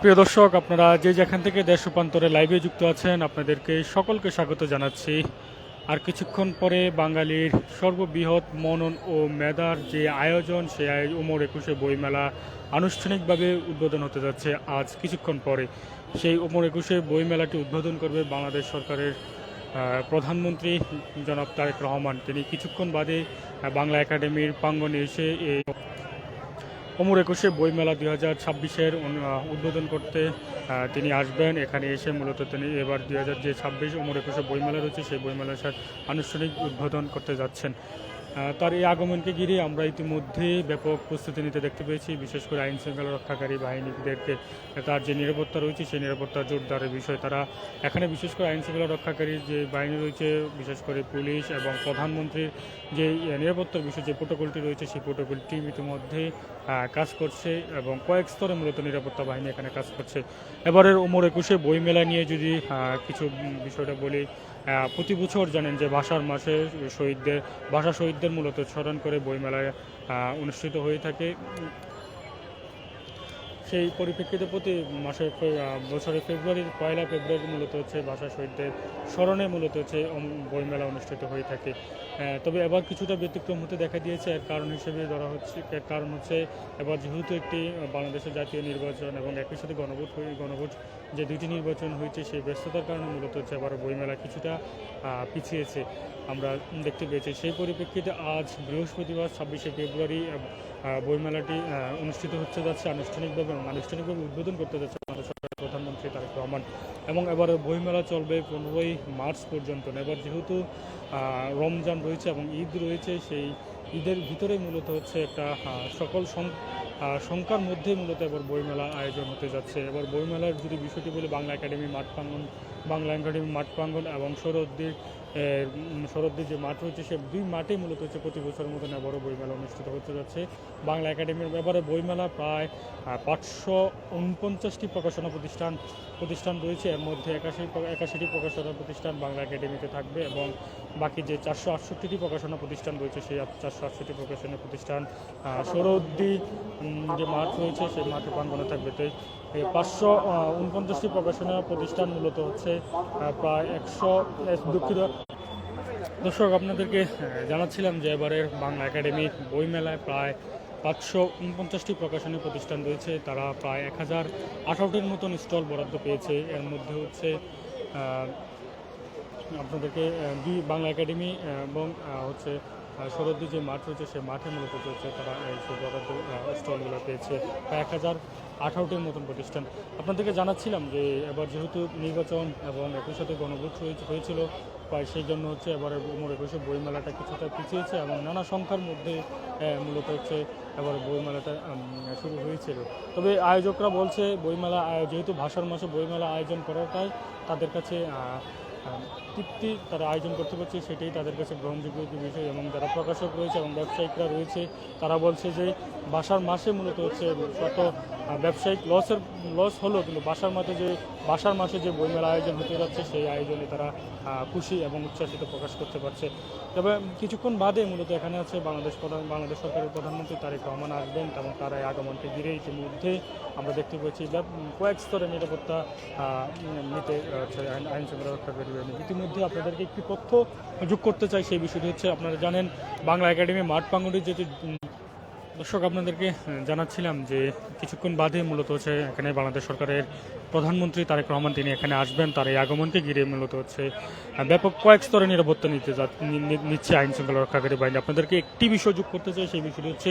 প্রিয় দর্শক, আপনারা যে যেখান থেকে দেশ রূপান্তরে লাইভে যুক্ত আছেন আপনাদেরকে সকলকে স্বাগত জানাচ্ছি। আর কিছুক্ষণ পরে বাঙালির সর্ববৃহৎ মনন ও মেধার যে আয়োজন, সেই ওমর একুশে বইমেলা আনুষ্ঠানিকভাবে উদ্বোধন হতে যাচ্ছে আজ কিছুক্ষণ পরে। সেই ওমর একুশে বইমেলাটি উদ্বোধন করবে বাংলাদেশ সরকারের প্রধানমন্ত্রী জনাব তারেক রহমান। তিনি কিছুক্ষণ বাদে বাংলা একাডেমির প্রাঙ্গণে এসে এই ওমর একুশে বইমেলা 2026-এর উদ্বোধন করতে তিনি আসবেন। এখানে এসে মূলত তিনি এবার 2026 ওমর একুশে বইমেলা রয়েছে, সেই বইমেলার সাথে আনুষ্ঠানিক উদ্বোধন করতে যাচ্ছেন। তার এই আগমনকে ঘিরে আমরা ইতিমধ্যে ব্যাপক প্রস্তুতি নিতে দেখতে পেয়েছি, বিশেষ করে আইন শৃঙ্খলা রক্ষাকারী বাহিনীদেরকে তার যে নিরাপত্তা রয়েছে সেই নিরাপত্তা জোরদারের বিষয়। তারা এখানে বিশেষ করে আইন শৃঙ্খলা রক্ষাকারী যে বাহিনী রয়েছে, বিশেষ করে পুলিশ এবং প্রধানমন্ত্রীর যে নিরাপত্তার বিষয় যে প্রোটোকলটি রয়েছে, সেই প্রোটোকলটি ইতিমধ্যে কাজ করছে এবং কয়েক স্তরে মূলত নিরাপত্তা বাহিনী এখানে কাজ করছে। এবারের ওমর একুশে বইমেলা নিয়ে যদি কিছু বিষয়টা বলি, প্রতি বছর জানেন যে ভাষার মাসে ভাষা শহীদদের মূলত স্মরণ করে বইমেলায় অনুষ্ঠিত হয়ে থাকে। সেই পরিপ্রেক্ষিতে প্রতি বছরের পয়লা ফেব্রুয়ারি মূলত হচ্ছে ভাষা শহীদদের স্মরণে মূলত হচ্ছে বইমেলা অনুষ্ঠিত হয়ে থাকে। তবে এবার কিছুটা ব্যতিক্রম হতে দেখা দিয়েছে। এর কারণ হিসেবে ধরা হচ্ছে, এর কারণ হচ্ছে এবার যেহেতু একটি বাংলাদেশের জাতীয় নির্বাচন এবং একই সাথে গণভোট যে দুইটি নির্বাচন হয়েছে, সেই ব্যস্ততার কারণে মূলত হচ্ছে এবার বইমেলা কিছুটা পিছিয়েছে আমরা দেখতে পেয়েছি। সেই পরিপ্রেক্ষিতে আজ বৃহস্পতিবার 26শে ফেব্রুয়ারি বইমেলাটি অনুষ্ঠিত হচ্ছে যাচ্ছে আনুষ্ঠানিকভাবে উদ্বোধন করতে যাচ্ছে বাংলাদেশ সরকারের প্রধানমন্ত্রী তারেক রহমান। এবং এবার বইমেলা চলবে 15ই মার্চ পর্যন্ত। এবার যেহেতু রমজান রয়েছে এবং ঈদ রয়েছে, সেই ঈদের ভিতরে মূলত হচ্ছে একটা সকল সংখ্যার মধ্যে মূলত এবার বইমেলা আয়োজন হতে যাচ্ছে। এবার বইমেলার যদি বিষয়টি বলি, বাংলা একাডেমি মাঠ প্রাঙ্গণ এবং শরদ্দির যে মাঠ রয়েছে, সে দুই মাঠে মূলত হচ্ছে প্রতি বছরের মতন এবারও বইমেলা অনুষ্ঠিত হতে যাচ্ছে। বাংলা একাডেমির ব্যাপারে বইমেলা প্রায় 549টি প্রকাশনা প্রতিষ্ঠান রয়েছে। এর মধ্যে 81টি প্রকাশনা প্রতিষ্ঠান বাংলা একাডেমিতে থাকবে এবং বাকি যে 468টি প্রকাশনা প্রতিষ্ঠান রয়েছে, সেই 468টি প্রকাশনা প্রতিষ্ঠান শরদ্দি যে মাঠ রয়েছে সেই মাঠে প্রাঙ্গণে থাকবে। তো 549টি প্রকাশনা প্রতিষ্ঠান মূলত হচ্ছে প্রায় 100 দুঃখিত দর্শক, আপনাদেরকে জানাচ্ছিলাম যে এবারের বাংলা একাডেমি বইমেলায় প্রায় 549টি প্রকাশনী প্রতিষ্ঠান রয়েছে। তারা প্রায় 1018টির মতন স্টল বরাদ্দ পেয়েছে। এর মধ্যে হচ্ছে আপনাদেরকে বাংলা একাডেমি এবং হচ্ছে শরদ্দি যে মাঠ রয়েছে সেই মাঠে মূলত হচ্ছে তারা এই বরাদ্দ স্টলগুলো পেয়েছে প্রায় 1018টির মতন প্রতিষ্ঠান। আপনাদেরকে জানাচ্ছিলাম যে এবার যেহেতু নির্বাচন এবং একই সাথে গণভোট হয়েছিল, সেই জন্য হচ্ছে এবারে ওমর একুশে বইমেলাটা কিছুটা পিছিয়েছে এবং নানা সংখ্যার মধ্যে মূলত হচ্ছে এবারে বইমেলাটা শুরু হয়েছিল। তবে আয়োজকরা বলছে বইমেলা যেহেতু ভাষার মাসে বইমেলা আয়োজন করাটাই তাদের কাছে তৃপ্তি, তারা আয়োজন করতে পারছে সেটাই তাদের কাছে গ্রহণযোগ্য বিষয়। এবং যারা প্রকাশক রয়েছে এবং ব্যবসায়িকরা রয়েছে, তারা বলছে যে ভাষার মাসে মূলত হচ্ছে শত ব্যবসায়িক লস হলো, কিন্তু ভাষার মাসে যে বইমেলা আয়োজন হতে যাচ্ছে সেই আয়োজনে তারা খুশি এবং উচ্ছ্বাসিত প্রকাশ করতে পারছে। তবে কিছুক্ষণ বাদে মূলত এখানে আছে বাংলাদেশ সরকারের প্রধানমন্ত্রী তারেক রহমান আসবেন এবং তার এই আগমনকে ঘিরে ইতিমধ্যে আমরা দেখতে পাচ্ছি কয়েক স্তরে নিরাপত্তা নিতে আইন শৃঙ্খলা রক্ষাকারী বাহিনী। ইতিমধ্যে আপনাদেরকে একটি তথ্য যোগ করতে চাই, সেই বিষয়টি হচ্ছে আপনারা জানেন বাংলা একাডেমি মাঠ প্রাঙ্গণে যেটি দর্শক আপনাদেরকে জানাচ্ছিলাম যে কিছুক্ষণ বাদে মূলত হচ্ছে এখানে বাংলাদেশ সরকারের প্রধানমন্ত্রী তারেক রহমান তিনি এখানে আসবেন। তার এই আগমনকে ঘিরে মূলত হচ্ছে ব্যাপক কয়েক স্তরে নিরাপত্তা নিচ্ছে আইন শৃঙ্খলা রক্ষাকারী বাহিনী। আপনাদেরকে একটি বিষয় যোগ করতে চাই, সেই বিষয়টি হচ্ছে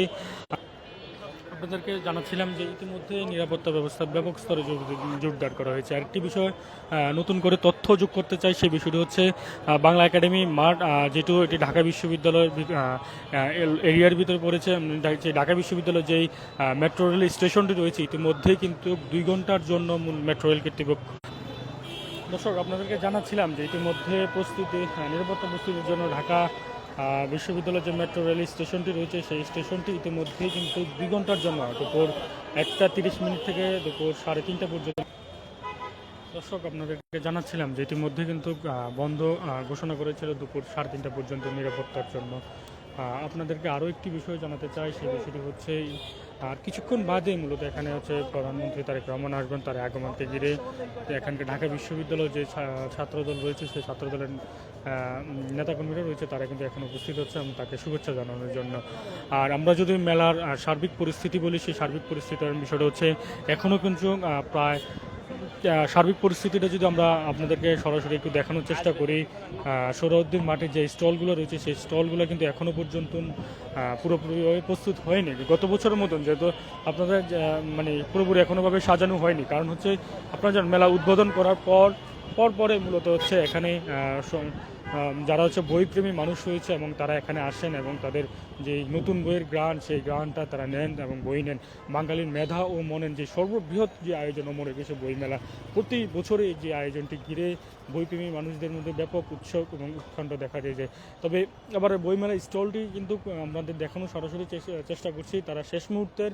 আপনাদেরকে জানাচ্ছিলাম যে ইতিমধ্যে নিরাপত্তা ব্যবস্থা ব্যাপক স্তরে জোরদার করা হয়েছে। আরেকটি বিষয় নতুন করে তথ্য যোগ করতে চাই, সেই বিষয়টি হচ্ছে বাংলা একাডেমি মাঠ, যেহেতু এটি ঢাকা বিশ্ববিদ্যালয়ের এরিয়ার ভিতরে পড়েছে, ঢাকা বিশ্ববিদ্যালয়ের যেই মেট্রো রেল স্টেশনটি রয়েছে ইতিমধ্যে কিন্তু 2 ঘন্টার জন্য মেট্রো রেল কর্তৃপক্ষ। দর্শক আপনাদেরকে জানাচ্ছিলাম যে ইতিমধ্যে নিরাপত্তা প্রস্তুতির জন্য ঢাকা বিশ্ববিদ্যালয়ের যে মেট্রো রেল স্টেশনটি রয়েছে সেই স্টেশনটি ইতিমধ্যে কিন্তু 2 ঘন্টার জন্য দুপুর 1:30 থেকে দুপুর 3:30 পর্যন্ত। দর্শক আপনাদেরকে জানাচ্ছিলাম যে ইতিমধ্যে কিন্তু বন্ধ ঘোষণা করেছিল দুপুর 3:30 পর্যন্ত নিরাপত্তার জন্য। আপনাদেরকে আরও একটি বিষয় জানাতে চাই, সেই বিষয়টি হচ্ছে আর কিছুক্ষণ বাদে মূলত এখানে হচ্ছে প্রধানমন্ত্রী তারেক রহমান আসবেন। তার আগমনকে ঘিরে এখানকার ঢাকা বিশ্ববিদ্যালয়ের যে ছাত্রদল রয়েছে, সেই ছাত্রদলের নেতাকর্মীরা রয়েছে, তারা কিন্তু এখানে উপস্থিত হচ্ছে এবং তাকে শুভেচ্ছা জানানোর জন্য। আর আমরা যদি মেলার সার্বিক পরিস্থিতি বলি, সেই সার্বিক পরিস্থিতির বিষয়টা হচ্ছে এখনও কিন্তু প্রায় সার্বিক পরিস্থিতিটা যদি আমরা আপনাদেরকে সরাসরি একটু দেখানোর চেষ্টা করি, সোহরাওয়ার্দী মাঠে যে স্টলগুলো রয়েছে সেই স্টলগুলো কিন্তু এখনও পর্যন্ত পুরোপুরিভাবে প্রস্তুত হয়নি। গত বছরের মতন যেহেতু আপনাদের মানে পুরোপুরি এখনোভাবে সাজানো হয়নি, কারণ হচ্ছে আপনারা জানেন মেলা উদ্বোধন করার পরে মূলত হচ্ছে এখানে যারা হচ্ছে বইপ্রেমী মানুষ রয়েছে এবং তারা এখানে আসেন এবং তাদের যে নতুন বইয়ের গ্রান, সেই গ্রানটা তারা নেন এবং বই নেন। বাঙালির মেধা ও মনেন যে সর্ববৃহৎ যে আয়োজন মনে রেখেছে বইমেলা, প্রতি বছরে যে আয়োজনটি ঘিরে বইপ্রেমী মানুষদের মধ্যে ব্যাপক উৎসব এবং উৎকণ্ঠা দেখা যায়। তবে আবার বইমেলার স্টলটি কিন্তু আমাদের দেখানো সরাসরি চেষ্টা করছি, তারা শেষ মুহূর্তের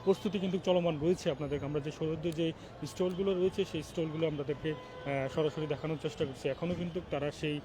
প্রস্তুতি কিন্তু চলমান রয়েছে। আপনাদেরকে আমরা যে সৌরদ্য যে স্টলগুলো রয়েছে সেই স্টলগুলো আমাদেরকে সরাসরি দেখানোর চেষ্টা করছি। এখনও কিন্তু তারা সেই